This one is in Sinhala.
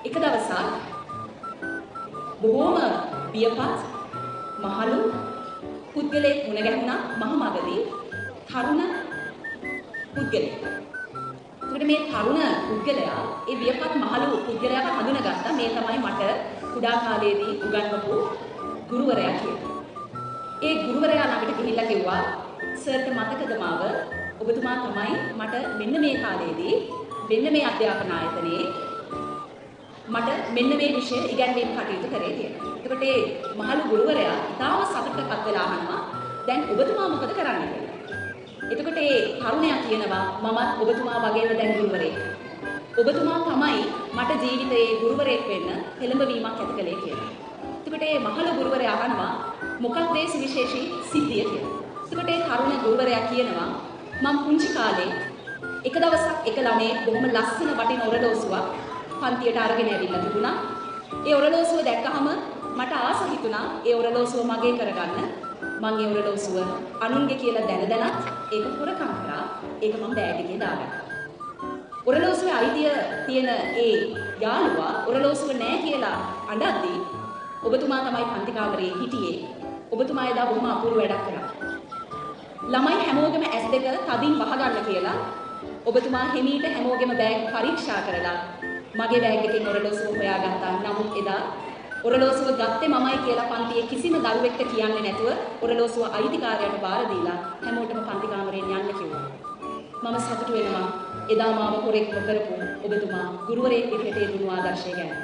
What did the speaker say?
එක දවසක් බොහෝම බියපත් මහලු පුද්ගලයෙක් මුණ ගැහුණා මහමගදී තරුණ පුද්ගලයෙක්. ඒකට මේ තරුණ පුද්ගලයා ඒ බියපත් මහලු පුද්ගලයාව හඳුනගත්තා. මේ තමයි මට කුඩා කාලයේදී උගන්වපු ගුරුවරයා කියලා. ඒ ගුරුවරයා ළඟට ගිහිල්ලා කිව්වා සර්ට මතකද මාව? ඔබතුමා තමයි මට මෙන්න මේ කාලේදී මෙන්න මේ අධ්‍යාපන ආයතනයේ මට මෙන්න මේ විෂය ඉගැන්වීම කටයුතු කරේ කියලා. එතකොට ඒ මහලු ගුරුවරයා තාම සතුටටපත් වෙලා අහනවා දැන් ඔබතුමා මොකද කරන්නේ කියලා. එතකොට ඒ තරුණයා කියනවා මමත් ඔබතුමා වගේම දැන් ගුරුවරයෙක්. ඔබතුමා තමයි මට ජීවිතයේ ගුරුවරයෙක් වෙන්න පෙළඹවීමක් ඇති කළේ කියලා. එතකොට ඒ මහලු ගුරුවරයා අහනවා මොකක්ද ඒ සුවිශේෂී සිද්ධිය කියලා. එතකොට ඒ තරුණ ගුරුවරයා කියනවා මම පුංචි කාලේ එක දවසක් එක ළමයෙක් බොහොම ලස්සන වටින ඔරලෝසුවක් පන්තියට අරගෙන ඇවිල්ලා තිබුණා. ඒ ඔරලෝසුව දැක්කහම මට ආස හිතුණා ඒ ඔරලෝසුව මගේ කරගන්න. මම ඒ ඔරලෝසුව අනුන්ගේ කියලා දැනදැනත් ඒක හොරකම් කරා. ඒක මම බෑග් එකේ දාගත්තා. ඔරලෝසුවේ අයිතිය තියෙන ඒ යාළුවා ඔරලෝසුව නෑ කියලා අඬද්දී ඔබතුමා තමයි පන්ති කාමරේ හිටියේ. ඔබතුමා එදා බොහොම අපූර්ව වැඩක් කරා. ළමයි හැමෝගෙම ඇස් දෙක තදින් වහගන්න කියලා ඔබතුමා හිමීට හැමෝගෙම බෑග් පරීක්ෂා කරලා මගේ බෑග් එකෙන් ඔරලෝසුව හොයාගත්තා. නමුත් එදා ඔරලෝසුව ගත්තේ මමයි කියලා පන්තියේ කිසිම දරුවෙක්ට කියන්නේ නැතුව ඔරලෝසුව අයිතිකාරයාට බාර දීලා හැමෝටම පන්ති කාමරයෙන් යන්න කිව්වා. මම සතුටු වෙනවා එදා මාව හොරෙක් නොකරපු ඔබතුමා ගුරුවරයෙක් විදිහට දුන්නු ආදර්ශය ගැන.